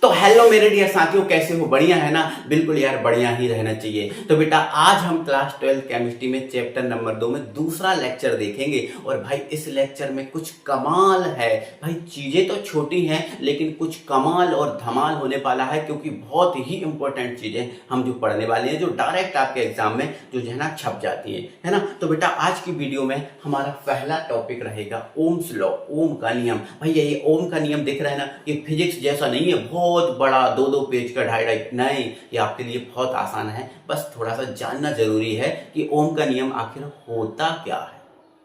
तो हेलो मेरे डियर साथियों, कैसे हो? बढ़िया है ना? बिल्कुल यार, बढ़िया ही रहना चाहिए। तो बेटा आज हम क्लास 12 केमिस्ट्री में चैप्टर नंबर 2 में दूसरा लेक्चर देखेंगे। और भाई इस लेक्चर में कुछ कमाल है। भाई चीजें तो छोटी हैं लेकिन कुछ कमाल और धमाल होने वाला है, क्योंकि बहुत ही इंपॉर्टेंट चीजें हम जो पढ़ने वाले हैं, जो डायरेक्ट आपके एग्जाम में जो है ना छप जाती है ना। तो बेटा आज की वीडियो में हमारा पहला टॉपिक रहेगा ओम्स लॉ, ओम का नियम। भाई ये ओम का नियम दिख रहा है ना, ये फिजिक्स जैसा नहीं है बहुत बड़ा 2-2 पेज का, 2.5 नहीं, ये आपके लिए बहुत आसान है। बस थोड़ा सा जानना जरूरी है कि ओम का नियम आखिर होता क्या है।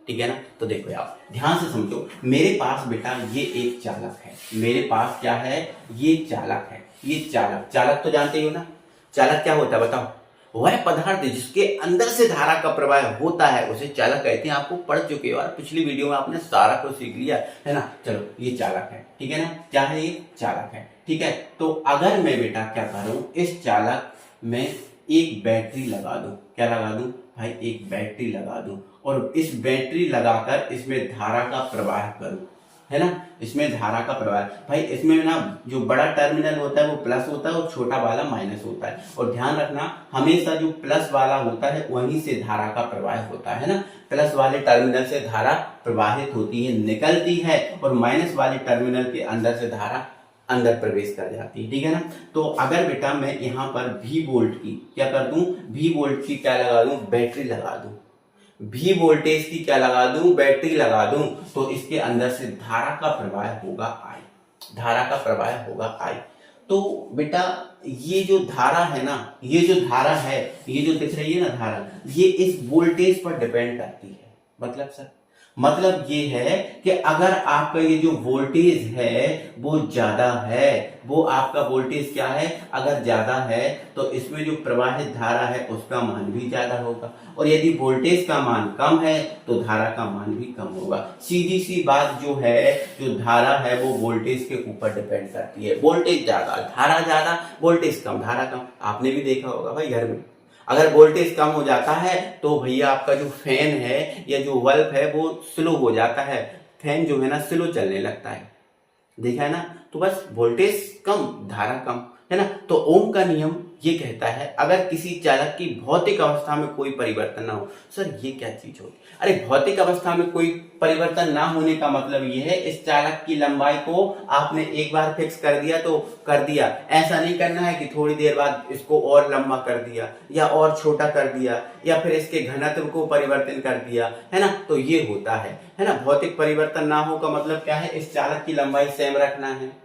ठीक है ना? तो देखो यार, ध्यान से समझो। मेरे पास बेटा ये एक चालक है, मेरे पास क्या है? ये चालक है। ये चालक, चालक तो जानते ही हो ना। चालक क्या होता है बताओ? वह पदार्थ जिसके अंदर से धारा का प्रवाह होता है उसे चालक कहते हैं। आपको पढ़ चुके हो यार, पिछली वीडियो में आपने सारा कुछ सीख लिया है ना। चलो ये चालक है, ठीक है ना? क्या है ये? चालक है, ठीक है। तो अगर मैं बेटा क्या करूं, इस चालक में एक बैटरी लगा दूं। क्या लगा दूं भाई? एक बैटरी लगा दूं और इस बैटरी लगाकर इसमें धारा का प्रवाह करूं, है ना। इसमें धारा का प्रवाह, भाई इसमें ना जो बड़ा टर्मिनल होता है वो प्लस होता है और छोटा वाला माइनस होता है। और ध्यान रखना, हमेशा जो प्लस वाला होता है वहीं से धारा का प्रवाह होता है ना। प्लस वाले टर्मिनल से धारा प्रवाहित होती है, निकलती है, और माइनस वाले टर्मिनल के अंदर से धारा अंदर प्रवेश कर जाती है, ठीक है ना। तो अगर बेटा मैं यहाँ पर V वोल्ट की क्या कर दूं, V वोल्ट की क्या लगा दूं? बैटरी लगा दूं। V वोल्टेज की क्या लगा दूं? बैटरी लगा दूं। तो इसके अंदर से धारा का प्रवाह होगा I, धारा का प्रवाह होगा I। तो बेटा ये जो धारा है ना, ये जो धारा है, ये जो दिख रही है ना धारा, ये इस वोल्टेज पर डिपेंड करती है। मतलब सर, मतलब ये है कि अगर आपका ये जो वोल्टेज है वो ज्यादा है, वो आपका वोल्टेज क्या है, अगर ज्यादा है तो इसमें जो प्रवाहित धारा है उसका मान भी ज्यादा होगा, और यदि वोल्टेज का मान कम है तो धारा का मान भी कम होगा। सीधी सी बात जो है, जो धारा है वो वोल्टेज के ऊपर डिपेंड करती है। वोल्टेज ज्यादा, धारा ज्यादा, वोल्टेज कम, धारा कम। आपने भी देखा होगा भाई घर में, अगर वोल्टेज कम हो जाता है तो भैया आपका जो फैन है या जो बल्ब है वो स्लो हो जाता है, फैन जो है ना स्लो चलने लगता है। देखा है ना? तो बस वोल्टेज कम, धारा कम, है ना। तो ओम का नियम ये कहता है, अगर किसी चालक की भौतिक अवस्था में कोई परिवर्तन ना हो। सर ये क्या चीज होगी? अरे भौतिक अवस्था में कोई परिवर्तन ना होने का मतलब ये है, इस चालक की लंबाई को आपने एक बार फिक्स कर दिया तो कर दिया। ऐसा नहीं करना है कि थोड़ी देर बाद इसको और लंबा कर दिया या और छोटा कर दिया या फिर इसके घनत्व को परिवर्तन कर दिया, है ना। तो ये होता है ना। भौतिक परिवर्तन ना हो का मतलब क्या है? इस चालक की लंबाई सेम रखना है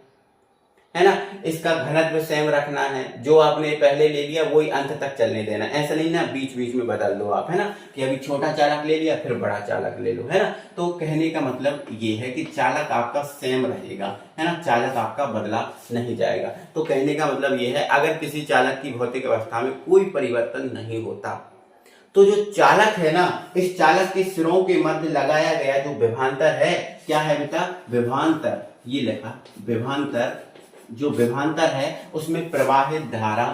ना। इसका घनत्व सेम रखना है, जो आपने पहले ले लिया वही अंत तक चलने देना। ऐसा नहीं ना बीच बीच में बदल दो आप, है ना, कि अभी छोटा चालक ले लिया फिर बड़ा चालक ले लो, है ना। तो कहने का मतलब ये है कि चालक आपका सेम रहेगा, है ना, चालक आपका बदला नहीं जाएगा। तो कहने का मतलब ये है, अगर किसी चालक की भौतिक अवस्था में कोई परिवर्तन नहीं होता तो जो चालक है ना, इस चालक के सिरों के मध्य लगाया गया जो विभवांतर है, क्या है बेटा? विभवांतर। ये लिखा विभवांतर, जो विभवांतर है उसमें प्रवाहित धारा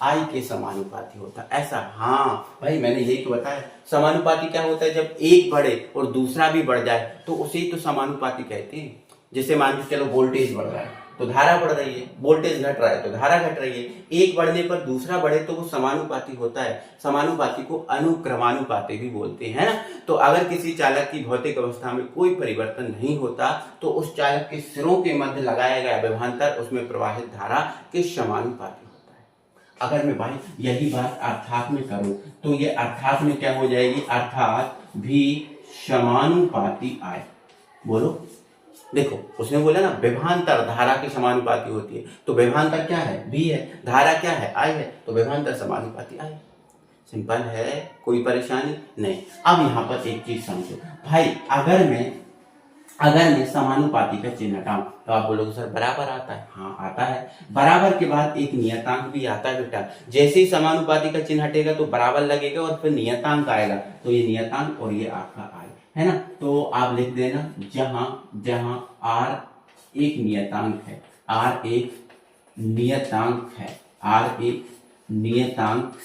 I के समानुपाती होता है। ऐसा, हाँ भाई मैंने यही तो बताया। समानुपाती क्या होता है? जब एक बढ़े और दूसरा भी बढ़ जाए तो उसे तो समानुपाती कहते हैं। जैसे मान के चलो वोल्टेज बढ़ रहा है तो धारा बढ़ रही है, वोल्टेज घट रहा है तो धारा घट रही है। एक बढ़ने पर दूसरा बढ़े तो वो समानुपाती होता है। समानुपाती को अनुक्रमानुपाती भी बोलते हैं ना। तो अगर किसी चालक की भौतिक अवस्था में कोई परिवर्तन नहीं होता तो उस चालक के सिरों के मध्य लगाया गया विभवांतर उसमें प्रवाहित धारा के समानुपाती होता है। अगर मैं भाई यही बात अर्थात में करूं तो ये अर्थात में क्या हो जाएगी? अर्थात भी समानुपाती आए। बोलो, देखो उसने बोला ना विभवांतर धारा के समानुपाती होती है, तो विभवांतर क्या है? V है। धारा क्या है? I है। तो विभवांतर समानुपाती I। सिंपल है, कोई परेशानी नहीं। अब यहाँ पर एक चीज समझो भाई, अगर मैं समानुपाती का चिन्ह हटाऊं तो आप बोलोगे सर बराबर आता है। हाँ आता है। बराबर के बाद एक नियतांक भी आता है बेटा। जैसे ही समानुपाती का चिन्ह हटेगा तो बराबर लगेगा और फिर नियतांक आएगा, तो ये नियतांक और ये आपका I, है ना। तो आप लिख देना, जहां R एक नियतांक है, R एक नियतांक है, R एक नियतांक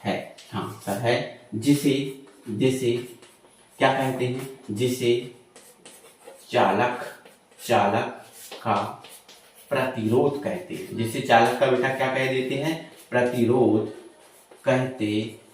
है, हाँ सर है, जिसे क्या कहते हैं? जिसे चालक का प्रतिरोध कहते हैं। जिसे चालक का बेटा क्या कह देते हैं, प्रतिरोध कहते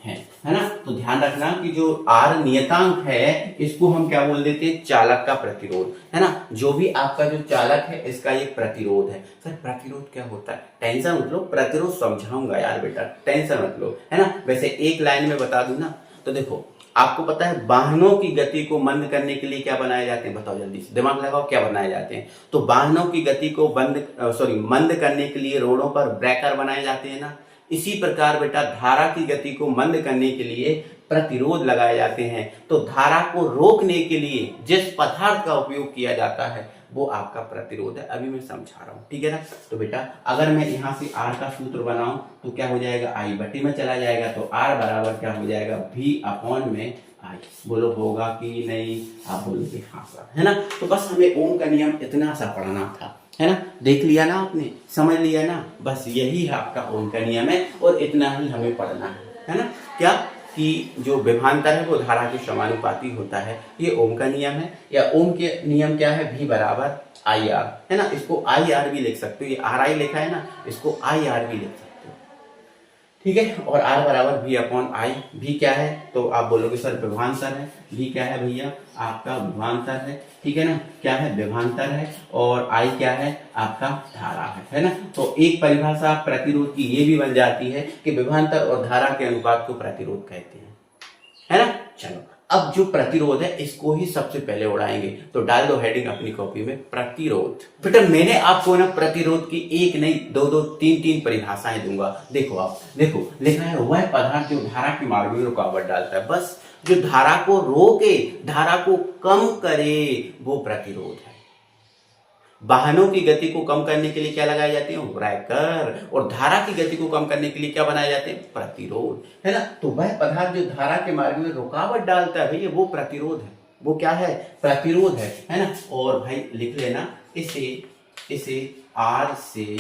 हैं, है ना। तो ध्यान रखना कि जो R नियतांक है इसको हम क्या बोल देते हैं, चालक का प्रतिरोध, है ना। जो भी आपका जो चालक है इसका ये प्रतिरोध है। सर प्रतिरोध क्या होता है, टेंशन मत लो, प्रतिरोध समझाऊंगा यार बेटा, टेंशन मत लो, है ना। वैसे एक लाइन में बता दूं ना, तो देखो आपको पता है वाहनों की गति को मंद करने के लिए क्या बनाए जाते हैं, बताओ जल्दी से, दिमाग लगाओ, क्या बनाए जाते हैं। तो वाहनों की गति को मंद करने के लिए रोडों पर ब्रेकर बनाए जाते हैं ना। इसी प्रकार बेटा धारा की गति को मंद करने के लिए प्रतिरोध लगाए जाते हैं। तो धारा को रोकने के लिए जिस पदार्थ का उपयोग किया जाता है वो आपका प्रतिरोध है। अभी मैं समझा रहा हूं, ठीक है ना। तो बेटा अगर मैं यहां से R का सूत्र बनाऊं तो क्या हो जाएगा, I बटी में चला जाएगा, तो R बराबर क्या हो जाएगा, V अपॉन में I। बोलो होगा कि नहीं, आप बोलोगे हाँ सर, है ना। तो बस हमें ओम का नियम इतना सा पढ़ना था, है ना। देख लिया ना आपने, समझ लिया ना, बस यही है आपका ओम का नियम है और इतना ही हमें पढ़ना है ना। क्या कि जो विभवांतर है वो धारा के समानुपाती होता है, ये ओम का नियम है। या ओम के नियम क्या है, V बराबर आई आर, है ना। इसको आई आर भी लिख सकते हो, ये आर आई लिखा है ना, इसको आई आर भी लिख सकते हो, ठीक है। और R बराबर V अपॉन आई। V क्या है, तो आप बोलोगे सर विभवांतर है। V क्या है भैया, आपका विभवांतर है, ठीक है ना। क्या है, विभवांतर है। और I क्या है, आपका धारा है ना। तो एक परिभाषा प्रतिरोध की ये भी बन जाती है कि विभवांतर और धारा के अनुपात को प्रतिरोध कहते हैं, है ना। चलो अब जो प्रतिरोध है इसको ही सबसे पहले उड़ाएंगे, तो डाल दो हेडिंग अपनी कॉपी में, प्रतिरोध। बेटा मैंने आपको ना प्रतिरोध की एक नहीं दो दो तीन तीन परिभाषाएं दूंगा। देखो आप देखो, लिखा है वह पदार्थ जो धारा के मार्ग में रुकावट डालता है, बस जो धारा को रोके, धारा को कम करे, वो प्रतिरोध है। वाहनों की गति को कम करने के लिए क्या लगाए जाते हैं, ब्रेकर। और धारा की गति को कम करने के लिए क्या बनाए जाते हैं, प्रतिरोध, है ना। तो वह पदार्थ जो धारा के मार्ग में रुकावट डालता है भैया वो प्रतिरोध है, वो क्या है, प्रतिरोध है ना। और भाई लिख लेना, इसे R से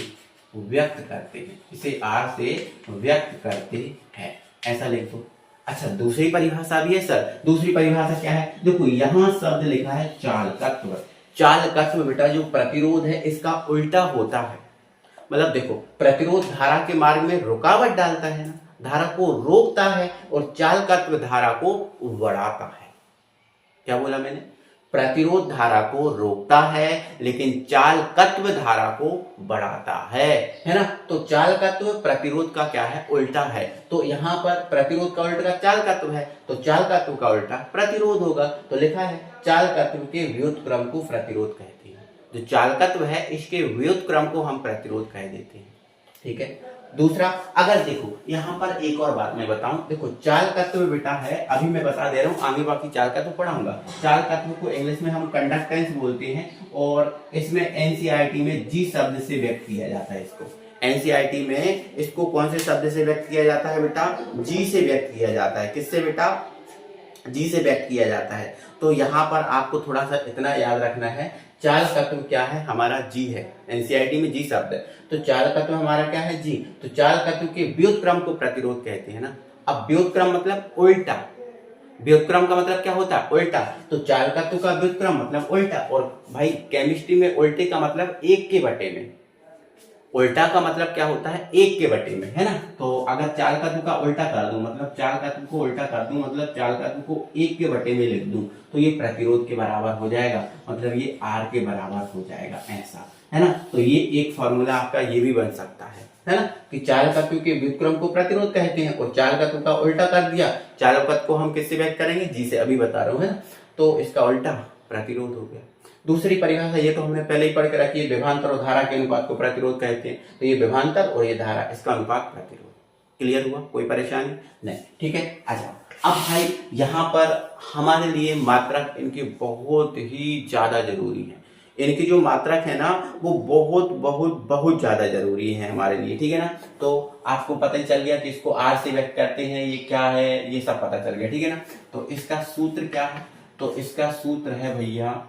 व्यक्त करते हैं, इसे R से व्यक्त करते हैं, ऐसा लिख दो। अच्छा दूसरी परिभाषा भी है सर, दूसरी परिभाषा क्या है, देखो यहां शब्द लिखा है चालकत्व। चालकत्व बेटा जो प्रतिरोध है इसका उल्टा होता है। मतलब देखो प्रतिरोध धारा के मार्ग में रुकावट डालता है ना, धारा को रोकता है, और चालकत्व धारा को बढ़ाता है। क्या बोला मैंने, प्रतिरोध धारा को रोकता है लेकिन चालकत्व धारा को बढ़ाता है ना। तो चालकत्व प्रतिरोध का क्या है, उल्टा है। तो यहाँ पर प्रतिरोध का उल्टा चालकत्व है, तो चालकत्व का उल्टा प्रतिरोध होगा। तो लिखा है चालकत्व के व्युत्क्रम को प्रतिरोध कहते हैं। जो चालकत्व है इसके व्युत्क्रम को हम प्रतिरोध कह देते हैं, ठीक है। दूसरा अगर देखो यहाँ पर एक और बात मैं बताऊं, देखो चालकत्व बेटा है, अभी मैं बता दे रहा हूँ, आगे बाकी चालकत्व पढ़ाऊंगा। चालकत्व को इंग्लिश में हम कंडक्टेंस बोलते हैं, और इसमें एनसीईआरटी में जी शब्द से व्यक्त किया जाता है। इसको एनसीईआरटी में इसको कौन से शब्द से व्यक्त किया जाता है बेटा, जी से व्यक्त किया जाता है। किससे बेटा, जी से व्यक्त किया जाता है। तो यहाँ पर आपको थोड़ा सा इतना याद रखना है, चालकत्व क्या है, हमारा जी है, एनसीईआरटी में जी शब्द है, तो चालकत्व हमारा क्या है, जी। तो चालकत्व के व्युत्क्रम को प्रतिरोध कहते हैं ना। अब व्युत्क्रम मतलब उल्टा, व्युत्क्रम का मतलब क्या होता है, उल्टा। तो चालकत्व का व्युत्क्रम मतलब उल्टा, और भाई केमिस्ट्री में उल्टे का मतलब एक के बटे में, उल्टा का मतलब क्या होता है, एक के बटे में, है ना। तो अगर चालकत्व का उल्टा कर दूं, मतलब चालकत्व को उल्टा कर दूं, मतलब चालकत्व को एक के बटे में लिख दूं, तो ये प्रतिरोध के बराबर हो जाएगा, मतलब ये R के बराबर हो जाएगा, ऐसा, है ना। तो ये एक फॉर्मूला आपका ये भी बन सकता है ना, कि चालकत्व के व्युत्क्रम को प्रतिरोध कहते हैं, और चालकत्व का उल्टा कर दिया, चालकत्व को हम किससे व्यक्त करेंगे, जी से, अभी बता रहा हूँ, है ना। तो इसका उल्टा प्रतिरोध हो गया। दूसरी परिभाषा ये तो हमने पहले ही पढ़ के रखी है, विभवांतर और धारा के अनुपात को प्रतिरोध कहते हैं। तो ये विभवांतर और ये धारा, इसका अनुपात प्रतिरोध। क्लियर हुआ, कोई परेशानी नहीं, ठीक है। अच्छा अब भाई यहाँ पर हमारे लिए मात्रक इनके बहुत ही ज्यादा जरूरी है। इनकी जो मात्रक है ना वो बहुत बहुत बहुत ज्यादा जरूरी है हमारे लिए, ठीक है ना। तो आपको पता ही चल गया कि इसको R से व्यक्त करते हैं, ये क्या है, ये सब पता चल गया, ठीक है ना। तो इसका सूत्र क्या है, तो इसका सूत्र है भैया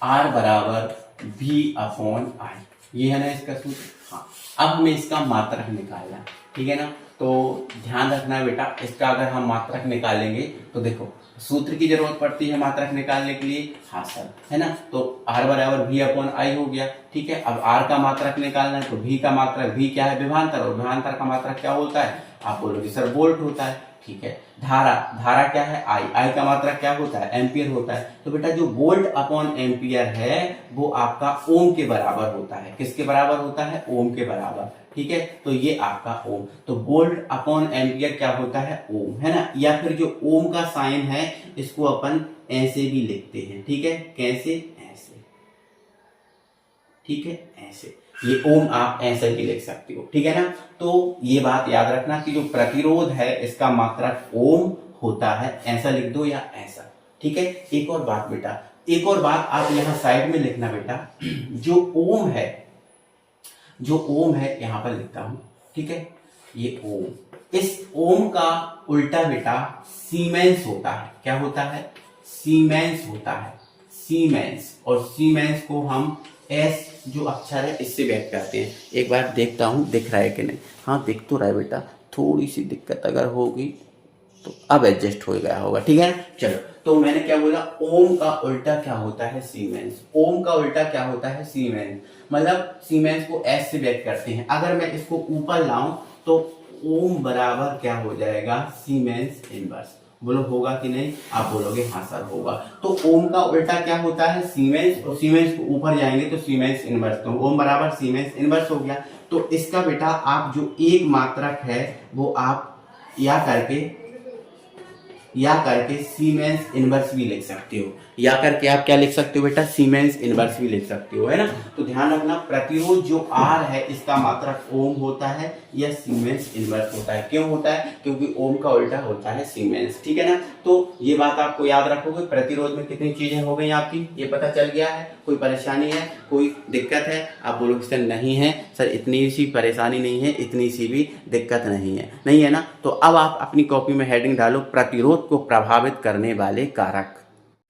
R बराबर V अपॉन आई, ये है ना इसका सूत्र। हाँ अब हमें इसका मात्रक निकालना है, ठीक है ना। तो तो ध्यान रखना है बेटा, इसका अगर हम मात्रक निकालेंगे तो देखो सूत्र की जरूरत पड़ती है मात्रक निकालने के लिए, हाँ सर, है ना। तो R बराबर V अपॉन I हो गया, ठीक है। अब R का मात्रक निकालना है तो V का मात्रक, V क्या है, विभवांतर, और विभवांतर का मात्रक क्या होता है, आप बोलोगे सर वोल्ट होता है, ठीक है। धारा, धारा क्या है, I का मात्रक क्या होता है, एम्पियर होता है। तो बेटा जो वोल्ट अपॉन एम्पियर है वो आपका ओम के बराबर होता है, किसके बराबर होता है, ओम के बराबर, ठीक है। तो ये आपका ओम, तो वोल्ट अपॉन एम्पियर क्या होता है, ओम, है ना। या फिर जो ओम का साइन है इसको अपन ऐसे भी लिखते हैं, ठीक है, कैसे, ऐसे, ठीक है, ऐसे, ये ओम आप ऐसे भी लिख सकते हो, ठीक है ना। तो ये बात याद रखना कि जो प्रतिरोध है इसका मात्रक ओम होता है, ऐसा लिख दो या ऐसा, ठीक है। एक और बात बेटा, एक और बात आप यहां साइड में लिखना बेटा, जो ओम है, जो ओम है यहां पर लिखता हूं, ठीक है, ये ओम, इस ओम का उल्टा बेटा सीमेंस होता है, क्या होता है, सीमेंस होता है, सीमेंस, और सीमेंस को हम एस जो अक्षर है इससे व्यक्त करते हैं। एक बार देखता हूं दिख रहा है कि नहीं, हाँ दिख तो रहा है बेटा, थोड़ी सी दिक्कत अगर होगी तो अब एडजस्ट हो गया होगा, ठीक है ना। चलो, तो मैंने क्या बोला, ओम का उल्टा क्या होता है, सीमेंस, ओम का उल्टा क्या होता है, सीमेंस, मतलब सीमेंस को एस से व्यक्त करते हैं। अगर मैं इसको ऊपर लाऊं तो ओम बराबर क्या हो जाएगा, सीमेंस इनवर्स, बोलो होगा कि नहीं, आप बोलोगे हाँ सर होगा। तो ओम का उल्टा क्या होता है, सीमेंस, और सीमेंस को ऊपर जाएंगे तो सीमेंस इनवर्स, तो ओम बराबर सीमेंस इनवर्स हो गया। तो इसका बेटा आप जो एक मात्रक है वो आप या करके सीमेंस इनवर्स भी लिख सकते हो, या करके आप क्या लिख सकते हो बेटा, सीमेंस इनवर्स भी लिख सकते हो, है ना। तो ध्यान रखना, प्रतिरोध जो R है इसका मात्रक ओम होता है या सीमेंस इनवर्स होता है। क्यों होता है, क्योंकि ओम का उल्टा होता है सीमेंस, ठीक है ना। तो ये बात आपको याद रखोगे। प्रतिरोध में कितनी चीजें हो गई आपकी, ये पता चल गया है। कोई परेशानी है, कोई दिक्कत है, आप बोलोगे सर नहीं है सर, इतनी सी परेशानी नहीं है, इतनी सी भी दिक्कत नहीं है, नहीं है ना। तो अब आप अपनी कॉपी में हेडिंग डालो, प्रतिरोध को प्रभावित करने वाले कारक।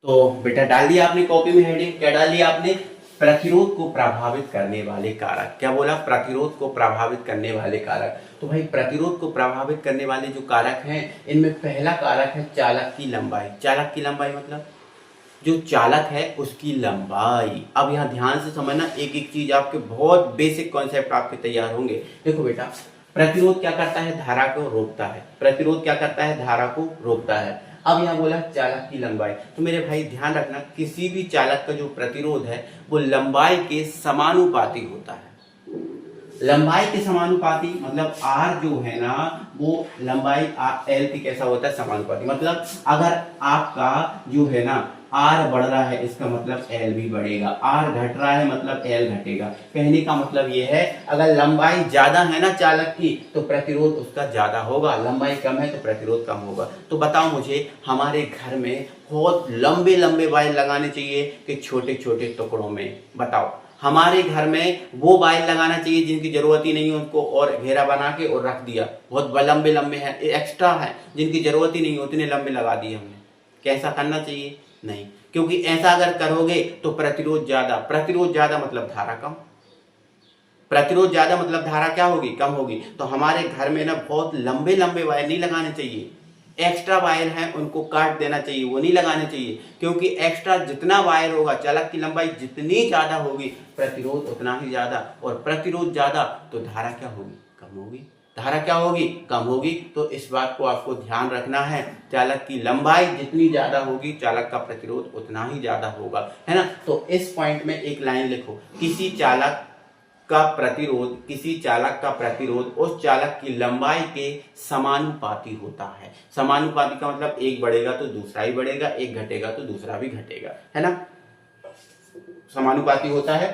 तो बेटा डाल दिया आपने कॉपी में हेडिंग, क्या डाल दिया आपने, प्रतिरोध को प्रभावित करने वाले कारक। क्या बोला, प्रतिरोध को प्रभावित करने वाले कारक। तो भाई प्रतिरोध को प्रभावित करने वाले जो कारक हैं, इनमें पहला कारक है चालक की लंबाई। चालक की लंबाई मतलब जो चालक है उसकी लंबाई। अब यहाँ ध्यान से समझना, एक एक चीज आपके बहुत बेसिक कॉन्सेप्ट आपके तैयार होंगे। देखो बेटा, प्रतिरोध क्या करता है, धारा को रोकता है। प्रतिरोध क्या करता है, धारा को रोकता है। अब यहाँ बोला चालक की लंबाई, तो मेरे भाई ध्यान रखना, किसी भी चालक का जो प्रतिरोध है वो लंबाई के समानुपाती होता है। लंबाई के समानुपाती मतलब R जो है ना, वो लंबाई L की कैसा होता है, समानुपाती। मतलब अगर आपका जो है ना R बढ़ रहा है, इसका मतलब L भी बढ़ेगा, R घट रहा है मतलब L घटेगा। कहने का मतलब ये है, अगर लंबाई ज्यादा है ना चालक की तो प्रतिरोध उसका ज्यादा होगा, लंबाई कम है तो प्रतिरोध कम होगा। तो बताओ मुझे, हमारे घर में बहुत लंबे लंबे वायर लगाने चाहिए कि छोटे छोटे टुकड़ों में, बताओ। हमारे घर में वो वायर लगाना चाहिए जिनकी जरूरत ही नहीं है, उनको और घेरा बना के और रख दिया, बहुत लंबे लंबे हैं, एक्स्ट्रा है, जिनकी जरूरत ही नहीं है उतने लंबे लगा दिए हमने। कैसा करना चाहिए, नहीं, क्योंकि ऐसा अगर करोगे तो प्रतिरोध ज्यादा, प्रतिरोध ज्यादा मतलब धारा कम, प्रतिरोध ज्यादा मतलब धारा क्या होगी, कम होगी। तो हमारे घर में ना बहुत लंबे लंबे वायर नहीं लगाने चाहिए, एक्स्ट्रा वायर है उनको काट देना चाहिए, वो नहीं लगाने चाहिए। क्योंकि एक्स्ट्रा जितना वायर होगा, चालक की लंबाई जितनी ज्यादा होगी, प्रतिरोध उतना ही ज्यादा, और प्रतिरोध ज्यादा तो धारा क्या होगी, कम होगी, धारा क्या होगी, कम होगी। तो इस बात को आपको ध्यान रखना है, चालक की लंबाई जितनी ज्यादा होगी चालक का प्रतिरोध उतना ही ज्यादा होगा, है ना। तो इस पॉइंट में एक लाइन लिखो, किसी चालक का प्रतिरोध उस चालक की लंबाई के समानुपाती होता है। समानुपाती का मतलब एक बढ़ेगा तो दूसरा ही बढ़ेगा, एक घटेगा तो दूसरा भी घटेगा, है ना। समानुपाती होता है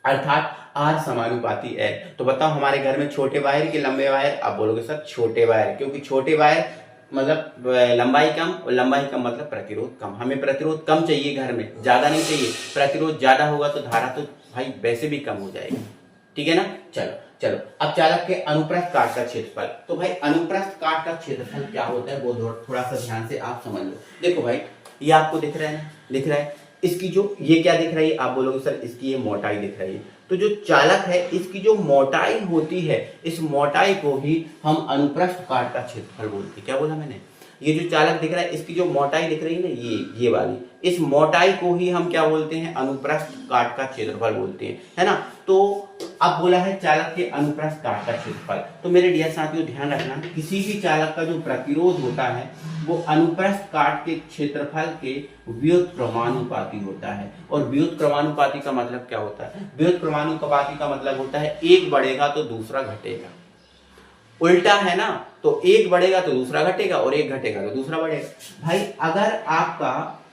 अर्थात R समानुपाती L। तो बताओ हमारे घर में छोटे वायर के लंबे वायर, आप बोलोगे सर छोटे वायर, क्योंकि छोटे वायर मतलब लंबाई कम, और लंबाई कम मतलब प्रतिरोध कम। हमें प्रतिरोध कम चाहिए, घर में ज्यादा नहीं चाहिए। प्रतिरोध ज्यादा होगा तो धारा तो भाई वैसे भी कम हो जाएगी, ठीक है ना। चलो अब चालक के अनुप्रस्थ काट का क्षेत्रफल। तो भाई अनुप्रस्थ काट का क्षेत्रफल क्या होता है वो थोड़ा सा ध्यान से आप समझ लो। देखो भाई, ये आपको दिख रहा है ना, दिख रहा है, इसकी जो ये क्या दिख रही है, आप बोलोगे सर इसकी ये मोटाई दिख रही है। तो जो चालक है इसकी जो मोटाई होती है, इस मोटाई को ही हम अनुप्रस्थ काट का क्षेत्रफल बोलते हैं। क्या बोला मैंने? ये जो चालक दिख रहा है इसकी जो मोटाई दिख रही है ना, ये वाली, इस मोटाई को ही हम क्या बोलते हैं? अनुप्रस्थ काट का क्षेत्रफल बोलते हैं, है ना। तो अब बोला है चालक के अनुप्रस्थ काट का क्षेत्रफल। तो मेरे डियर साथियों ध्यान रखना, किसी भी चालक का जो प्रतिरोध होता है वो अनुप्रस्थ काट के क्षेत्रफल के व्युत्क्रमानुपाती होता है। और व्युत्क्रमानुपाती का मतलब क्या होता है? व्युत्क्रमानुपाती का मतलब होता है एक बढ़ेगा तो दूसरा घटेगा, उल्टा है ना। तो एक बढ़ेगा तो दूसरा घटेगा और एक घटेगा तो दूसरा बढ़ेगा। भाई अगर आपका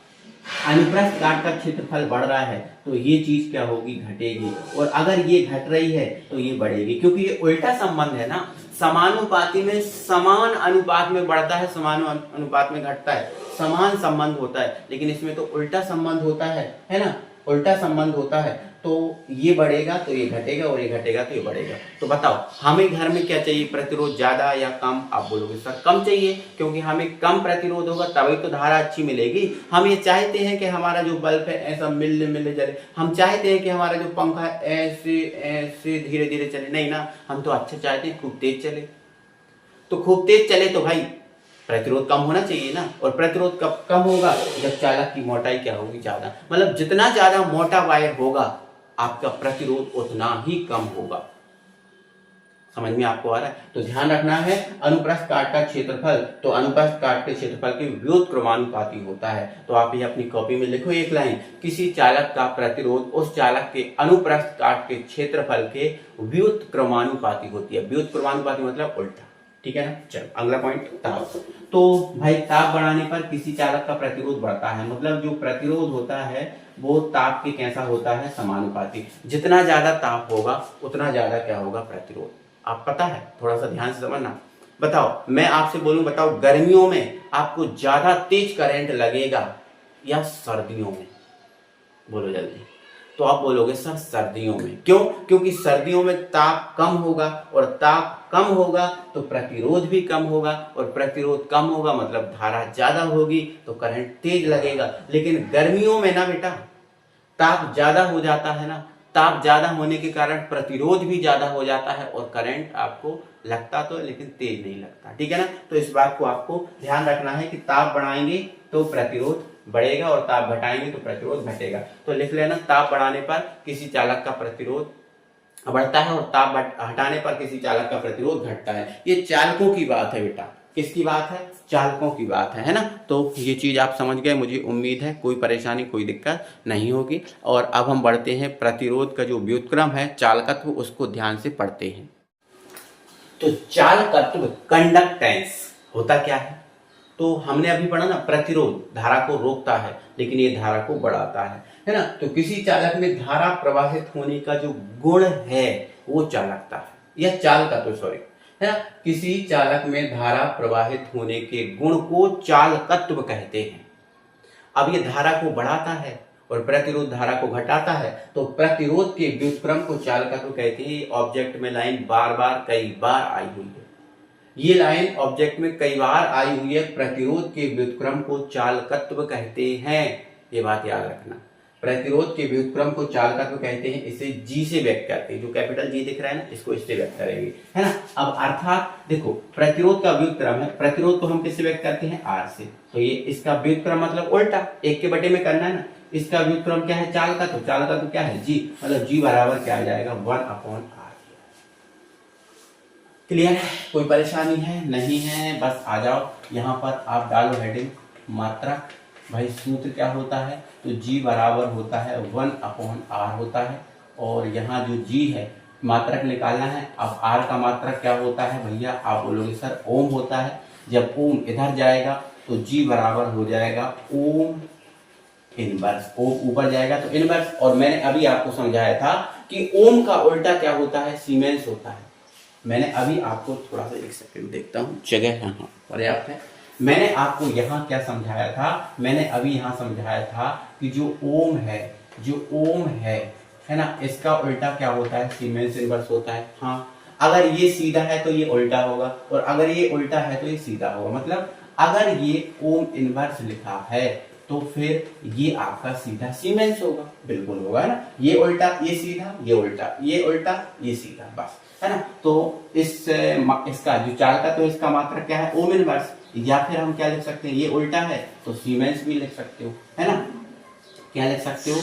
अनुप्रस्थ काट का क्षेत्रफल बढ़ रहा है तो ये चीज क्या होगी? घटेगी। और अगर ये घट रही है तो ये बढ़ेगी, क्योंकि ये उल्टा संबंध है ना। समानुपाती में समान अनुपात में बढ़ता है, समान अनुपात में घटता है, समान संबंध होता है। लेकिन इसमें तो उल्टा संबंध होता है ना, उल्टा संबंध होता है। तो ये बढ़ेगा तो ये घटेगा और ये घटेगा तो ये बढ़ेगा। तो बताओ हमें घर में क्या चाहिए? प्रतिरोध ज्यादा या कम? आप बोलोगे सर कम चाहिए, क्योंकि हमें कम प्रतिरोध होगा तभी तो धारा अच्छी मिलेगी। हम ये चाहते हैं कि हमारा जो बल्ब है ऐसा मिल जले, हम चाहते हैं कि हमारा जो पंखा ऐसे ऐसे धीरे धीरे चले, नहीं ना, हम तो अच्छा चाहते हैं खूब तेज चले। तो खूब तेज चले तो भाई प्रतिरोध कम होना चाहिए ना। और प्रतिरोध कब कम होगा? जब चालक की मोटाई क्या होगी? ज्यादा। मतलब जितना ज्यादा मोटा वायर होगा आपका प्रतिरोध उतना ही कम होगा। समझ में आपको आ रहा है? तो ध्यान रखना है अनुप्रस्थ काट का क्षेत्रफल, तो अनुप्रस्थ काट के क्षेत्रफल के व्युत्क्रमानुपाती होता है। तो आप ये अपनी कॉपी में लिखो एक लाइन, किसी चालक का प्रतिरोध उस चालक के अनुप्रस्थ काट के क्षेत्रफल के व्युत्क्रमानुपाती होती है। व्युत्क्रमानुपाती मतलब उल्टा, ठीक है ना। चलो अगला पॉइंट, ताप। तो भाई ताप बढ़ाने पर किसी चालक का प्रतिरोध बढ़ता है, मतलब जो प्रतिरोध होता है वो ताप के कैसा होता है? समानुपाती। जितना ज्यादा ताप होगा उतना ज्यादा क्या होगा? प्रतिरोध। आप पता है, थोड़ा सा ध्यान से समझना। बताओ मैं आपसे बोलूं, बताओ गर्मियों में आपको ज्यादा तेज करंट लगेगा या सर्दियों में? बोलो जल्दी। तो आप बोलोगे सर सर्दियों में। क्यों? क्योंकि सर्दियों में ताप कम होगा, और ताप कम होगा तो प्रतिरोध भी कम होगा, और प्रतिरोध कम होगा मतलब धारा ज्यादा होगी तो करंट तेज लगेगा। लेकिन गर्मियों में ना बेटा ताप ज्यादा हो जाता है ना, ताप ज्यादा होने के कारण प्रतिरोध भी ज्यादा हो जाता है और करंट आपको लगता तो है लेकिन तेज नहीं लगता, ठीक है ना। तो इस बात को आपको ध्यान रखना है कि ताप बढ़ाएंगे तो प्रतिरोध बढ़ेगा और ताप घटाएंगे तो प्रतिरोध घटेगा। तो लिख लेना, ताप बढ़ाने पर किसी चालक का प्रतिरोध बढ़ता है और ताप हटाने पर किसी चालक का प्रतिरोध घटता है। ये चालकों की बात है बेटा। किसकी बात है? चालकों की बात है ना। तो ये चीज आप समझ गए, मुझे उम्मीद है कोई परेशानी कोई दिक्कत नहीं होगी। और अब हम बढ़ते हैं प्रतिरोध का जो व्युत्क्रम है चालकत्व, उसको ध्यान से पढ़ते हैं। तो चालकत्व कंडक्टेंस होता क्या है? तो हमने अभी पढ़ा ना, प्रतिरोध धारा को रोकता है लेकिन ये धारा को बढ़ाता है ना। तो किसी चालक में धारा प्रवाहित होने का जो गुण है वो चालकता है, या चालकत्व, सॉरी, है ना। किसी चालक में धारा प्रवाहित होने के गुण को चालकत्व कहते हैं। अब ये धारा को बढ़ाता है और प्रतिरोध धारा को घटाता है, तो प्रतिरोध के व्युत्क्रम को चालकत्व कहते हैं। ऑब्जेक्ट में लाइन बार बार कई बार आई हुई है, ये लाइन ऑब्जेक्ट में कई बार आई हुई है। प्रतिरोध के व्युत्क्रम को चालकत्व कहते हैं, ये बात याद रखना। प्रतिरोध के व्युत्क्रम को चालकत्व कहते हैं। इसे जी से व्यक्त करते हैं, जो कैपिटल जी दिख रहा है ना, इसको इससे व्यक्त करेंगे, है ना। अब अर्थात देखो प्रतिरोध का व्युत्क्रम है, प्रतिरोध को हम किससे व्यक्त करते हैं? आर से। तो ये इसका व्युत्क्रम मतलब उल्टा, एक के बटे में करना है ना। इसका व्युत्क्रम क्या है? चालकत्व। चालकत्व क्या है? जी, मतलब जी बराबर क्या आ जाएगा? 1/r। क्लियर है? कोई परेशानी है? नहीं है? बस आ जाओ यहाँ पर, आप डालो हेडिंग मात्रक। भाई सूत्र क्या होता है? तो G बराबर होता है 1/r होता है। और यहाँ जो G है मात्रक निकालना है। अब R का मात्रक क्या होता है भैया? आप बोलोगे सर ओम होता है। जब ओम इधर जाएगा तो G बराबर हो जाएगा ओम इनवर्स। ओम ऊपर जाएगा तो इनवर्स। और मैंने अभी आपको समझाया था कि ओम का उल्टा क्या होता है? सीमेंस होता है। मैंने अभी आपको थोड़ा सा, एक सेकंड देखता हूँ, जगह यहाँ पर्याप्त है। मैंने आपको यहाँ क्या समझाया था? मैंने अभी यहाँ समझाया था कि जो ओम है, जो ओम है ना, इसका उल्टा क्या होता है? सीमेंस इनवर्स होता है। हाँ, अगर ये सीधा है तो ये उल्टा होगा, और अगर ये उल्टा है तो ये सीधा होगा। मतलब अगर ये ओम इनवर्स लिखा है तो फिर ये आपका सीधा सीमेंस होगा, बिल्कुल होगा ना। ये उल्टा, ये सीधा, ये उल्टा, ये उल्टा, ये सीधा, बस, है ना। तो इसका जो चाल का, तो इसका मात्रक क्या है, ओम इनवर्स। या फिर हम क्या लिख सकते हैं, ये उल्टा है तो सीमेंस भी लिख सकते हो, है ना। क्या लिख सकते हो,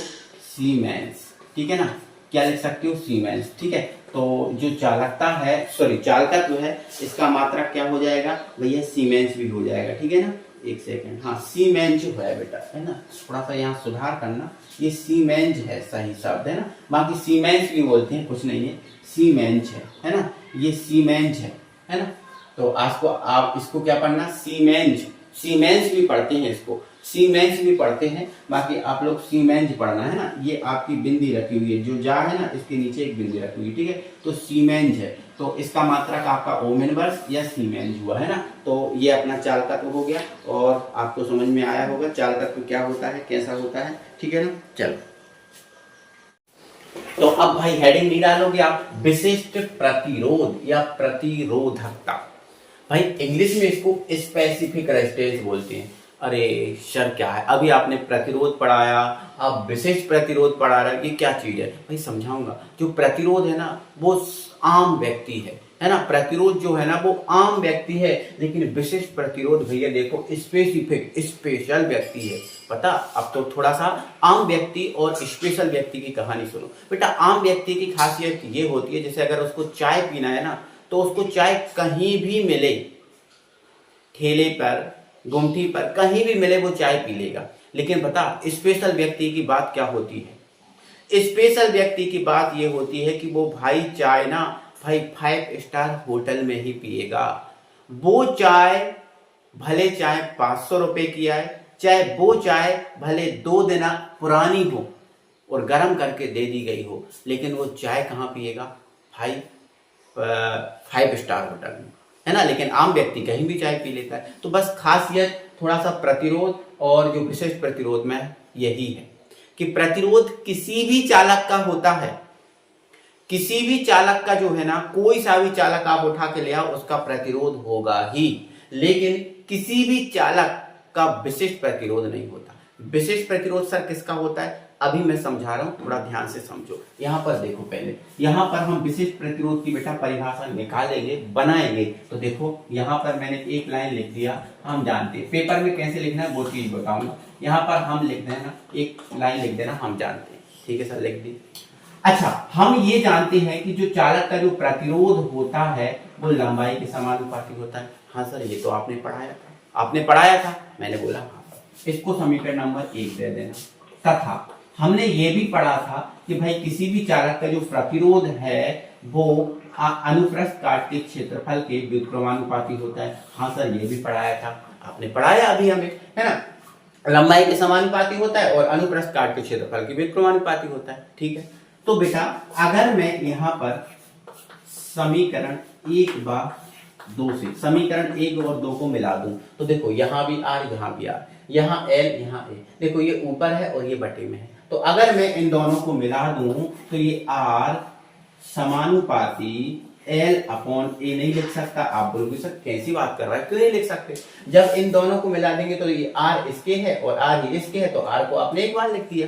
सीमेंस, ठीक है ना। क्या लिख सकते हो, सीमेंस, ठीक है। तो जो चालकता है, सॉरी चालकत्व है, इसका मात्रक क्या हो जाएगा भैया, सीमेंस भी हो जाएगा, ठीक है ना। एक सेकंड, हाँ सीमेंज है बेटा, है ना, थोड़ा सा यहाँ सुधार करना, ये सीमेंज है सही शब्द, है ना। बाकी सीमेंस भी बोलते हैं, कुछ नहीं है, सीमेंज है ना, ये सीमेंज है ना। तो आपको, आप इसको क्या पढ़ना, सीमेंज, सीमेंस भी पढ़ते हैं इसको, सीमेंस भी पढ़ते हैं, बाकी आप लोग सीमेंज पढ़ना, है ना। ये आपकी बिंदी रखी हुई है, जो जा है ना, इसके नीचे एक बिंदी रखी हुई, ठीक है। तो सीमेंज है, तो इसका मात्रक आपका ओम इनवर्स या सीमेंज हुआ, है ना। तो ये अपना चालकत्व हो गया, और आपको समझ में आया होगा चालकत्व क्या होता है, कैसा होता है, ठीक है ना। चलो, तो अब भाई हेडिंग नहीं डालोगे आप, विशिष्ट प्रतिरोध या प्रतिरोधकता। भाई इंग्लिश में इसको स्पेसिफिक रेजिस्टेंस बोलते हैं। अरे सर क्या है, अभी आपने प्रतिरोध पढ़ाया, अब विशिष्ट प्रतिरोध पढ़ा रहा है, ये क्या चीज है भाई, समझाऊंगा। जो प्रतिरोध है ना, वो आम व्यक्ति है ना। प्रतिरोध जो है ना, वो आम व्यक्ति है, लेकिन विशिष्ट प्रतिरोध भैया देखो स्पेसिफिक, स्पेशल व्यक्ति है। पता, अब तो थोड़ा सा आम व्यक्ति और स्पेशल व्यक्ति की कहानी सुनो बेटा। आम व्यक्ति की खासियत ये होती है, जैसे अगर उसको चाय पीना है ना, तो उसको चाय कहीं भी मिले, ठेले पर, गुमटी पर, कहीं भी मिले वो चाय पी लेगा। लेकिन बता, स्पेशल व्यक्ति की बात क्या होती है, स्पेशल व्यक्ति की बात ये होती है कि वो भाई चाय ना भाई 5 स्टार होटल में ही पिएगा। वो चाय भले चाहे 500 रुपए की आए, चाहे वो चाय भले 2 दिन पुरानी हो और गर्म करके दे दी गई हो, लेकिन वो चाय कहाँ पिएगा भाई, 5 स्टार होटल में, है ना। लेकिन आम व्यक्ति कहीं भी चाय पी लेता है। तो बस खासियत थोड़ा सा प्रतिरोध और जो विशिष्ट प्रतिरोध में यही है कि प्रतिरोध किसी भी चालक का होता है, किसी भी चालक का जो है ना, कोई सा भी चालक आप उठा के ले आओ, उसका प्रतिरोध होगा ही, लेकिन किसी भी चालक का विशिष्ट प्रतिरोध नहीं होता। विशिष्ट प्रतिरोध सर किसका होता है, अभी मैं समझा रहा हूं, थोड़ा ध्यान से समझो। यहां पर देखो, पहले यहां पर हम विशिष्ट प्रतिरोध की बेटा परिभाषा निकालेंगे, बनाएंगे। तो देखो यहां पर मैंने एक लाइन लिख दिया, हम जानते हैं पेपर में कैसे लिखना है वो चीज बताऊंगा। यहां पर हम लिख देना, एक लाइन लिख देना, हम जानते हैं, ठीक है सर, लिख दी। अच्छा, हम ये जानते हैं कि जो चालक का जो प्रतिरोध होता है वो लंबाई के समानुपाती होता है। हाँ सर, ये तो आपने पढ़ाया था, आपने पढ़ाया था, मैंने बोला हाँ। इसको समीकरण नंबर 1 दे देना। तथा हमने ये भी पढ़ा था कि भाई किसी भी चालक का जो प्रतिरोध है वो अनुप्रस्थ काट के क्षेत्रफल के व्युत्क्रमानुपाती होता है। हाँ सर, ये भी पढ़ाया था, आपने पढ़ाया अभी हमें, है ना। लंबाई के समानुपाती होता है और अनुप्रस्थ काट के क्षेत्रफल के व्युत्क्रमानुपाती होता है, ठीक है। तो बेटा अगर मैं यहाँ पर समीकरण 1 व 2 से समीकरण 1 और 2 को मिला दूं, तो देखो यहाँ भी आर, यहाँ भी आर, यहाँ एल, यहाँ ए, देखो ये ऊपर है और ये बटे में है। तो अगर मैं इन दोनों को मिला दूं तो ये आर समानुपाती एल अपॉन ए नहीं लिख सकता। आप बोलोगे सर कैसी बात कर रहा है, क्यों नहीं लिख सकते, जब इन दोनों को मिला देंगे तो ये आर इसके है और आर ही इसके है, तो आर को आपने एक बार लिख दिया,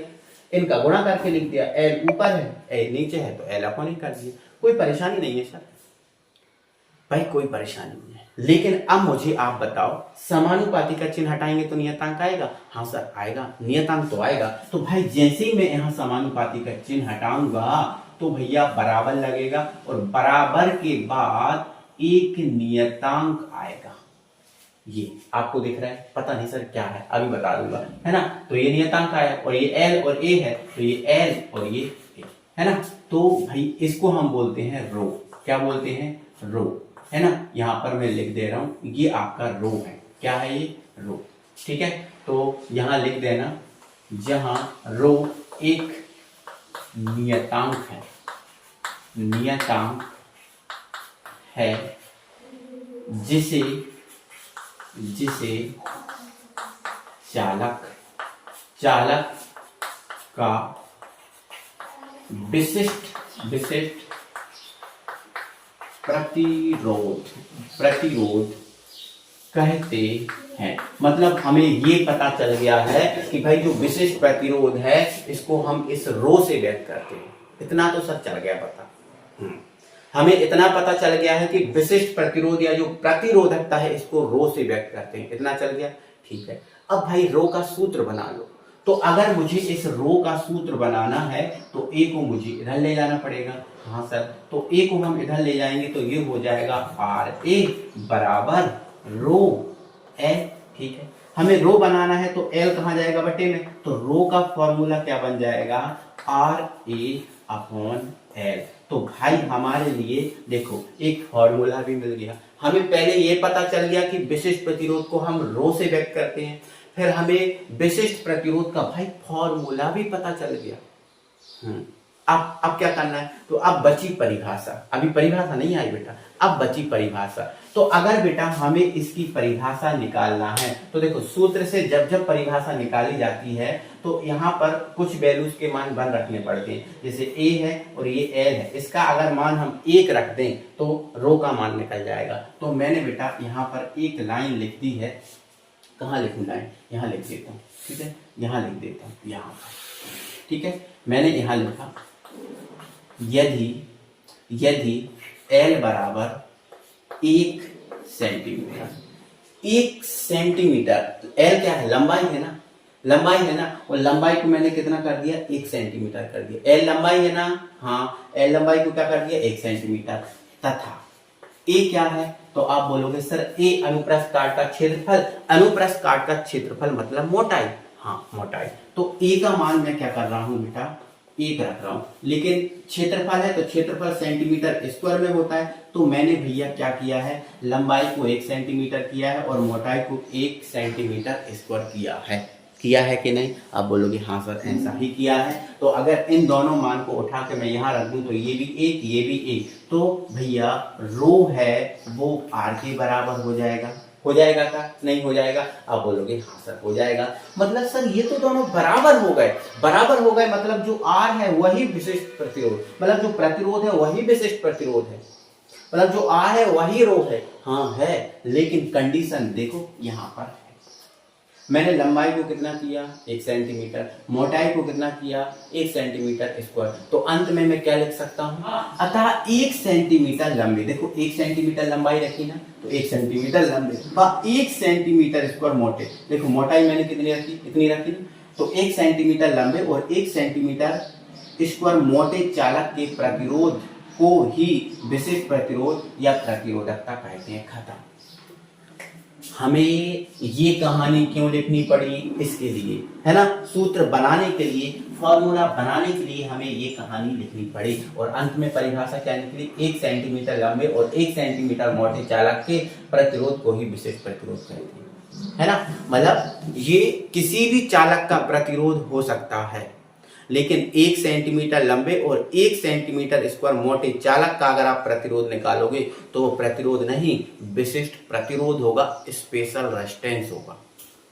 इनका गुणा करके लिख दिया, एल ऊपर है ए नीचे है, तो एल अपॉन ए कर दिया। कोई परेशानी नहीं है सर, भाई कोई परेशानी नहीं है। लेकिन अब मुझे आप बताओ, समानुपाती का चिन्ह हटाएंगे तो नियतांक आएगा? हाँ सर आएगा, नियतांक तो आएगा। तो भाई जैसे ही मैं यहाँ समानुपाती का चिन्ह हटाऊंगा तो भैया बराबर लगेगा, और बराबर के बाद एक नियतांक आएगा। ये आपको दिख रहा है, पता नहीं सर क्या है, अभी बता दूंगा, है ना। तो ये नियतांक आया, और ये एल और ए है, तो ये एल और ये ए, है ना। तो भाई इसको हम बोलते हैं रो। क्या बोलते हैं? रो, है ना। यहां पर मैं लिख दे रहा हूं, ये आपका रो है। क्या है ये? रो, ठीक है। तो यहां लिख देना, जहां रो एक नियतांक है, नियतांक है जिसे चालक का विशिष्ट प्रतिरोध कहते हैं। मतलब हमें ये पता चल गया है कि भाई जो विशिष्ट प्रतिरोध है इसको हम इस रो से व्यक्त करते हैं। इतना तो सब चल गया पता। हमें इतना पता चल गया है कि विशिष्ट प्रतिरोध या जो प्रतिरोधकता है इसको रो से व्यक्त करते हैं। इतना चल गया, ठीक है। अब भाई रो का सूत्र बना लो। तो अगर मुझे इस रो का सूत्र बनाना है तो ए को मुझे इधर ले जाना पड़ेगा। हाँ सर, तो ए को हम इधर ले जाएंगे तो ये हो जाएगा आर ए बराबर रो एल, ठीक है। हमें रो बनाना है तो एल कहाँ जाएगा बटे में, तो रो का फॉर्मूला क्या बन जाएगा, आर ए अपॉन एल। तो भाई हमारे लिए देखो एक फॉर्मूला भी मिल गया। हमें पहले ये पता चल गया कि विशिष्ट प्रतिरोध को हम रो से व्यक्त करते हैं, फिर हमें विशिष्ट प्रतिरोध का भाई फॉर्मूला भी पता चल गया। अब क्या करना है, तो अब बची परिभाषा। अभी परिभाषा नहीं आई बेटा, अब बची परिभाषा। तो अगर बेटा हमें इसकी परिभाषा निकालना है तो देखो सूत्र से जब जब परिभाषा निकाली जाती है तो यहाँ पर कुछ वैल्यूज के मान बन रखने पड़ते हैं। जैसे ए है और ये एल है, इसका अगर मान हम 1 रख दें तो रो का मान निकल जाएगा। तो मैंने बेटा यहाँ पर एक लाइन लिख दी है। कहाँ लिखूं लाइन, यहाँ लिख देता हूँ, ठीक है, यहाँ लिख देता हूँ, यहाँ पर, ठीक है। मैंने यहाँ लिखा यदि L बराबर 1 सेंटीमीटर, 1 सेंटीमीटर, L क्या है, लंबाई है ना, लंबाई है ना, और लंबाई को मैंने कितना कर दिया, 1 सेंटीमीटर कर दिया। L लंबाई है ना, हाँ, L लंबाई को क्या कर दिया, 1 सेंटीमीटर। तथा A क्या है, तो आप बोलोगे सर A अनुप्रस्थ काट का क्षेत्रफल। अनुप्रस्थ काट का क्षेत्रफल मतलब मोटाई, हाँ मोटाई। तो A का मान मैं क्या कर रहा हूं बेटा, 1 रख रहा हूं, लेकिन क्षेत्रफल है तो क्षेत्रफल सेंटीमीटर स्क्वायर में होता है। तो मैंने भैया क्या किया है, लंबाई को 1 सेंटीमीटर किया है और मोटाई को 1 सेंटीमीटर स्क्वायर किया है कि नहीं। आप बोलोगे हाँ सर ऐसा ही किया है। तो अगर इन दोनों मान को उठा के मैं यहाँ रख दूं तो ये भी 1 ये भी 1, तो भैया रो है वो आर के बराबर हो जाएगा क्या, नहीं हो जाएगा। आप बोलोगे हाँ सर हो जाएगा। मतलब सर ये तो दोनों बराबर हो गए, मतलब जो आर है वही विशिष्ट प्रतिरोध, मतलब जो प्रतिरोध है वही विशिष्ट प्रतिरोध है, मतलब जो आर है वही रो है, हाँ है। लेकिन कंडीशन देखो यहाँ पर मैंने लंबाई को कितना किया, 1 सेंटीमीटर, मोटाई को कितना किया, 1 सेंटीमीटर स्क्वायर। तो अंत में मैं क्या लिख सकता हूँ, अतः 1 सेंटीमीटर लंबे, देखो 1 सेंटीमीटर लंबाई रखी ना, तो 1 सेंटीमीटर लंबे व 1 सेंटीमीटर स्क्वायर मोटे। देखो मोटाई मैंने कितनी रखी, इतनी रखी ना, तो 1 सेंटीमीटर लंबे और 1 सेंटीमीटर स्क्वायर मोटे चालक के प्रतिरोध को ही विशिष्ट प्रतिरोध या प्रतिरोधकता कहते हैं। खत्म। हमें ये कहानी क्यों लिखनी पड़ी, इसके लिए, है ना, सूत्र बनाने के लिए, फॉर्मूला बनाने के लिए हमें ये कहानी लिखनी पड़ी। और अंत में परिभाषा क्या निकली, 1 सेंटीमीटर लंबे और 1 सेंटीमीटर मोटे चालक के प्रतिरोध को ही विशिष्ट प्रतिरोध कहते हैं, है ना। मतलब ये किसी भी चालक का प्रतिरोध हो सकता है, लेकिन 1 सेंटीमीटर लंबे और 1 सेंटीमीटर स्क्वायर मोटे चालक का अगर आप प्रतिरोध निकालोगे तो वो प्रतिरोध नहीं विशिष्ट प्रतिरोध होगा, स्पेशल रेजिस्टेंस होगा,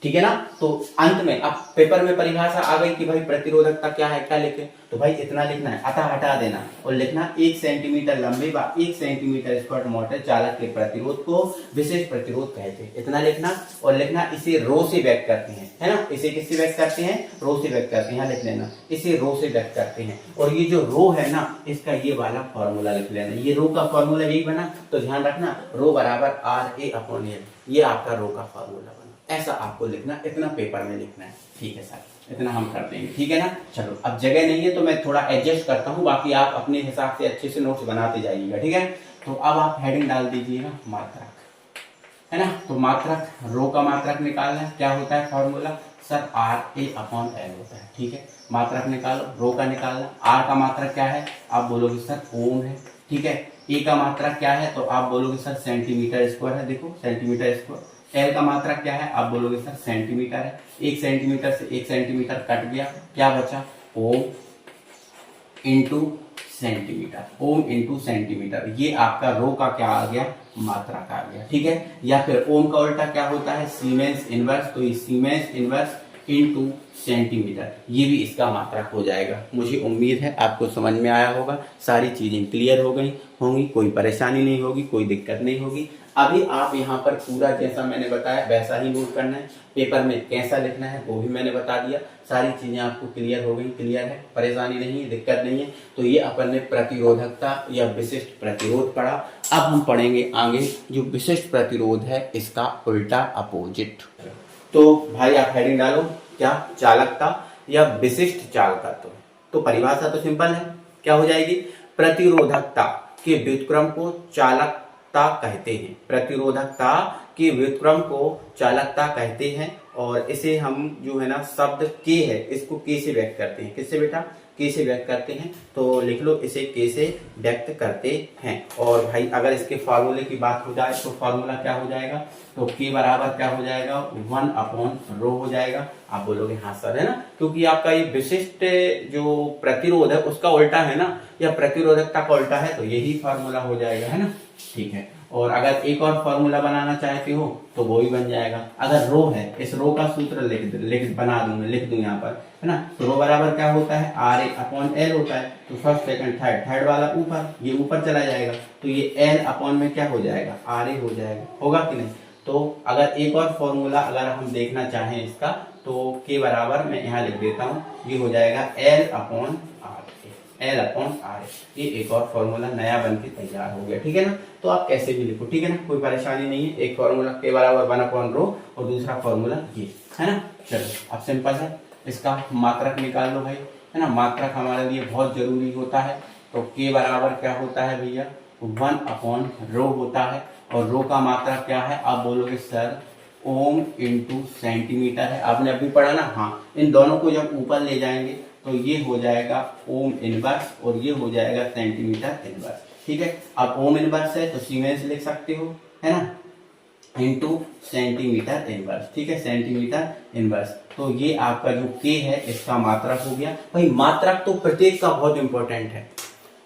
ठीक है ना। तो अंत में अब पेपर में परिभाषा आ गई कि भाई प्रतिरोधकता क्या है, क्या लिखे, तो भाई इतना लिखना है, अतः हटा देना और लिखना 1 सेंटीमीटर लंबे व 1 सेंटीमीटर स्क्वायर मोटे चालक के प्रतिरोध को विशेष प्रतिरोध कहते हैं। इतना लिखना और लिखना इसे रो से व्यक्त करते हैं, है ना। इसे किससे व्यक्त करते हैं, रो से व्यक्त करते हैं, यहाँ लिख लेना इसे रो से व्यक्त करते हैं। और ये जो रो है ना, इसका ये वाला फॉर्मूला लिख लेना, ये रो का फॉर्मूला यही बना, तो ध्यान रखना रो बराबर आर ए अपॉन एल, ये आपका रो का फॉर्मूला बना। ऐसा आपको लिखना, इतना पेपर में लिखना है, ठीक है सर, इतना हम कर देंगे, ठीक है ना। चलो अब जगह नहीं है तो मैं थोड़ा एडजस्ट करता हूँ, बाकी आप अपने हिसाब से अच्छे से नोट्स बनाते जाइएगा, ठीक है। तो अब आप हेडिंग डाल दीजिएगा मात्रक, है ना। तो मात्रक, रो का मात्रक निकालना है, क्या होता है formula, sir R A upon L होता है, ठीक है। मात्रक निकालो, रो का निकालना, आर का मात्रक क्या है, आप बोलोगे सर ओम है, ठीक है। ए का मात्रक क्या है, तो आप बोलोगे सर सेंटीमीटर स्क्वायर है, देखो सेंटीमीटर स्क्वायर। एल का मात्रक क्या है, आप बोलोगे सर सेंटीमीटर है। 1 सेंटीमीटर से 1 सेंटीमीटर कट गया, क्या बचा, ohm into centimetre, ohm into centimetre. ये आपका रो का क्या आ गया, मात्रक आ गया, ठीक है। या फिर ओम का उल्टा क्या होता है, सीमेंस इनवर्स, तो ये सीमेंस इनवर्स इंटू सेंटीमीटर, ये भी इसका मात्रक हो जाएगा। मुझे उम्मीद है आपको समझ में आया होगा, सारी चीज़ें क्लियर हो गई होंगी, कोई परेशानी नहीं होगी, कोई दिक्कत नहीं होगी। अभी आप यहाँ पर पूरा जैसा मैंने बताया वैसा ही नोट करना है, पेपर में कैसा लिखना है वो भी मैंने बता दिया, सारी चीज़ें आपको क्लियर हो गई, क्लियर है, परेशानी नहीं है, दिक्कत नहीं है। तो ये अपन ने प्रतिरोधकता या विशिष्ट प्रतिरोध पढ़ा। अब हम पढ़ेंगे आगे जो विशिष्ट प्रतिरोध है इसका उल्टा अपोजिट। तो भाई आप हेडिंग डालो, क्या, चालकता या विशिष्ट चालकत्व। तो परिभाषा तो सिंपल है, क्या हो जाएगी, प्रतिरोधकता के व्युत्क्रम को चालकता कहते हैं, प्रतिरोधकता के व्युत्क्रम को चालकता कहते हैं। और इसे हम जो है ना शब्द के है, इसको के से व्यक्त करते हैं, किससे बेटा, के से व्यक्त करते हैं। तो लिख लो इसे के से व्यक्त करते हैं। और भाई अगर इसके फार्मूले की बात हो जाए तो फार्मूला क्या हो जाएगा, तो के बराबर क्या हो जाएगा, 1/ρ हो जाएगा। आप बोलोगे हाँ सर, है ना, क्योंकि आपका ये विशिष्ट जो प्रतिरोध है उसका उल्टा है ना, या प्रतिरोधकता का उल्टा है, तो यही फार्मूला हो जाएगा, है ना, ठीक है। और अगर एक और फार्मूला बनाना चाहते हो तो वो भी बन जाएगा। अगर रो है, इस रो का सूत्र लिख दूं यहाँ पर, है ना। तो रो बराबर क्या होता है, RA/L होता है। तो फर्स्ट सेकंड थर्ड वाला ऊपर, ये ऊपर चला जाएगा, तो ये L/ में क्या हो जाएगा, RA हो जाएगा, होगा कि नहीं। तो अगर एक और फॉर्मूला अगर हम देखना चाहें इसका, तो के बराबर मैं यहाँ लिख देता हूँ, ये हो जाएगा L/RA। ये एक और फॉर्मूला नया बन के तैयार हो गया, ठीक है ना। तो आप कैसे भी लिखो, ठीक है ना, कोई परेशानी नहीं है। एक फॉर्मूला के बराबर 1/ρ और दूसरा फॉर्मूला ये, है ना। चलो अब सिंपल है, इसका मात्रक निकाल लो भाई, है ना। मात्रक हमारे लिए बहुत जरूरी होता है। तो के बराबर क्या होता है भैया, 1/ρ होता है। और रो का मात्रक क्या है, आप बोलोगे सर ओम इंटू सेंटीमीटर है, आपने अभी पढ़ा ना। हाँ, इन दोनों को जब ऊपर ले जाएंगे तो ये हो जाएगा ओम इनवर्स और ये हो जाएगा सेंटीमीटर इनवर्स, ठीक है। अब ओम इनवर्स है तो सीमेंस लिख सकते हो, है ना, इंटू सेंटीमीटर इनवर्स, ठीक है, सेंटीमीटर इनवर्स। तो ये आपका जो के है इसका मात्रक हो गया। भाई मात्रक तो प्रत्येक का बहुत इंपॉर्टेंट है।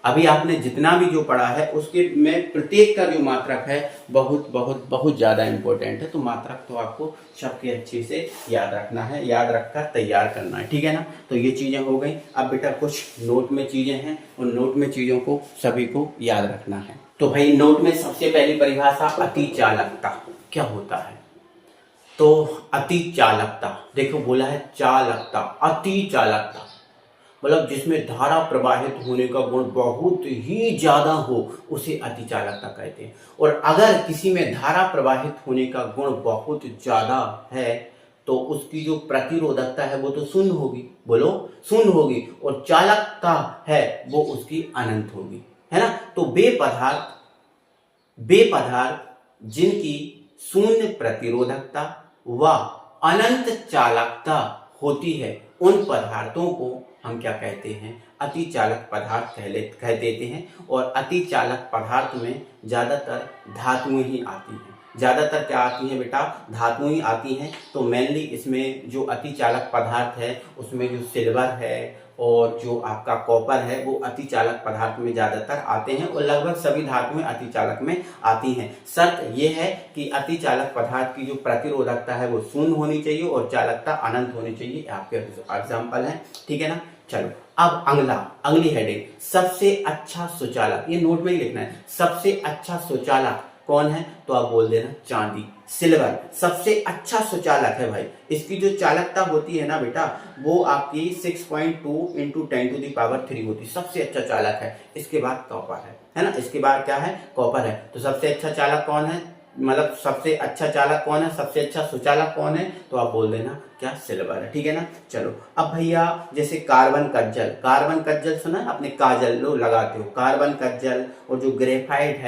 अभी आपने जितना भी जो पढ़ा है उसके में प्रत्येक का जो मात्रक है बहुत बहुत बहुत ज्यादा इंपॉर्टेंट है। तो मात्रक तो आपको सबके अच्छे से याद रखना है, याद रखकर तैयार करना है, ठीक है ना। तो ये चीजें हो गई। अब बेटा कुछ नोट में चीजें हैं, उन नोट में चीजों को सभी को याद रखना है। तो भाई नोट में सबसे पहली परिभाषा अति चालकता क्या होता है। तो अति चालकता, देखो बोला है चालकता, अति चालकता मतलब जिसमें धारा प्रवाहित होने का गुण बहुत ही ज्यादा हो उसे अति चालकता कहते हैं। और अगर किसी में धारा प्रवाहित होने का गुण बहुत ज्यादा है तो उसकी जो प्रतिरोधकता है वो तो शून्य होगी, बोलो शून्य होगी, और चालकता है वो उसकी अनंत होगी, है ना। तो वे पदार्थ जिनकी शून्य प्रतिरोधकता व अनंत चालकता होती है उन पदार्थों को हम क्या कहते हैं, अति चालक पदार्थ कह देते हैं। और अति चालक पदार्थ में ज्यादातर धातुएं ही आती हैं। ज्यादातर क्या आती हैं बेटा, धातुएं ही आती हैं। तो मेनली इसमें जो अति चालक पदार्थ है उसमें जो सिल्वर है और जो आपका कॉपर है वो अति चालक पदार्थ में ज्यादातर आते हैं। और लगभग सभी धातुएं अति चालक में आती हैं। शर्त यह है कि अति चालक पदार्थ की जो प्रतिरोधकता है वो शून्य होनी चाहिए और चालकता अनंत होनी चाहिए। आपके एग्जाम्पल है, ठीक है ना। चलो अब अगली हेडिंग, सबसे अच्छा सुचालक, ये नोट में ही लिखना है। सबसे अच्छा सुचालक कौन है, तो आप बोल देना चांदी, सिल्वर सबसे अच्छा सुचालक है भाई। इसकी जो चालकता होती है ना बेटा वो आपकी 6.2 × 10⁻³ होती है, सबसे अच्छा चालक है। इसके बाद कॉपर है ना, इसके बाद क्या है, कॉपर है। तो सबसे अच्छा चालक कौन है, मतलब सबसे अच्छा चालक कौन है, सबसे अच्छा सुचालक कौन है, तो आप बोल देना क्या, सिल्वर है, ठीक है ना। चलो अब भैया जैसे कार्बन कज्जल सुना है आपने, काजल लो लगाते हो, कार्बन कज्जल और जो ग्रेफाइट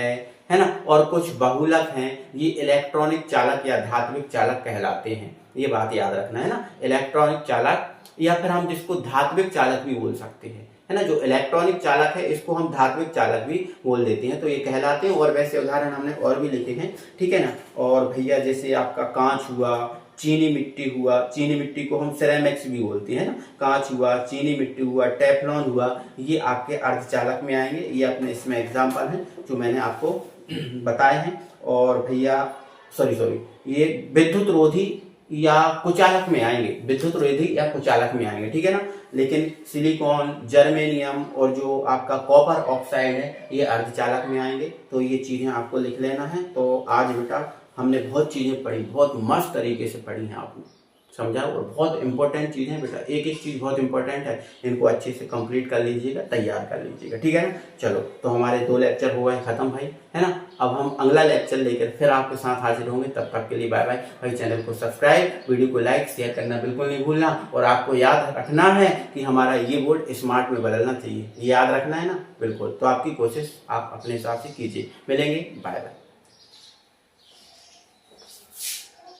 है ना, और कुछ बहुलक हैं, ये इलेक्ट्रॉनिक चालक या धात्विक चालक कहलाते हैं। ये बात याद रखना है ना, इलेक्ट्रॉनिक चालक या फिर हम जिसको धात्विक चालक भी बोल सकते हैं, है ना। जो इलेक्ट्रॉनिक चालक है इसको हम धात्विक चालक भी बोल देते हैं, तो ये कहलाते हैं। और वैसे उदाहरण हमने और भी लिखे हैं, ठीक है ना। और भैया जैसे आपका कांच हुआ, चीनी मिट्टी हुआ, चीनी मिट्टी को हम सिरेमिक्स भी बोलते हैं ना, कांच हुआ, चीनी मिट्टी हुआ, टेफ्लॉन हुआ, ये आपके अर्धचालक में आएंगे। ये अपने इसमें एग्जाम्पल हैं जो मैंने आपको बताए हैं। और भैया सॉरी ये विद्युत रोधी या कुचालक में आएंगे, विद्युत रोधी या कुचालक में आएंगे, ठीक है ना। लेकिन सिलिकॉन, जर्मेनियम और जो आपका कॉपर ऑक्साइड है ये अर्धचालक में आएंगे। तो ये चीजें आपको लिख लेना है। तो आज बेटा हमने बहुत चीजें पढ़ी, बहुत मस्त तरीके से पढ़ी हैं आपने, समझा। और बहुत इंपॉर्टेंट चीज है बेटा, एक एक चीज बहुत इंपॉर्टेंट है, इनको अच्छे से कंप्लीट कर लीजिएगा, तैयार कर लीजिएगा, ठीक है ना। चलो तो हमारे 2 लेक्चर हो गए खत्म भाई, है ना। अब हम अगला लेक्चर लेकर फिर आपके साथ हाजिर होंगे, तब तक के लिए बाय बाय भाई। चैनल को सब्सक्राइब, वीडियो को लाइक शेयर करना बिल्कुल नहीं भूलना। और आपको याद रखना है कि हमारा ये बोर्ड स्मार्ट में बदलना चाहिए, ये याद रखना है ना, बिल्कुल। तो आपकी कोशिश आप अपने हिसाब से कीजिए। मिलेंगे, बाय बाय।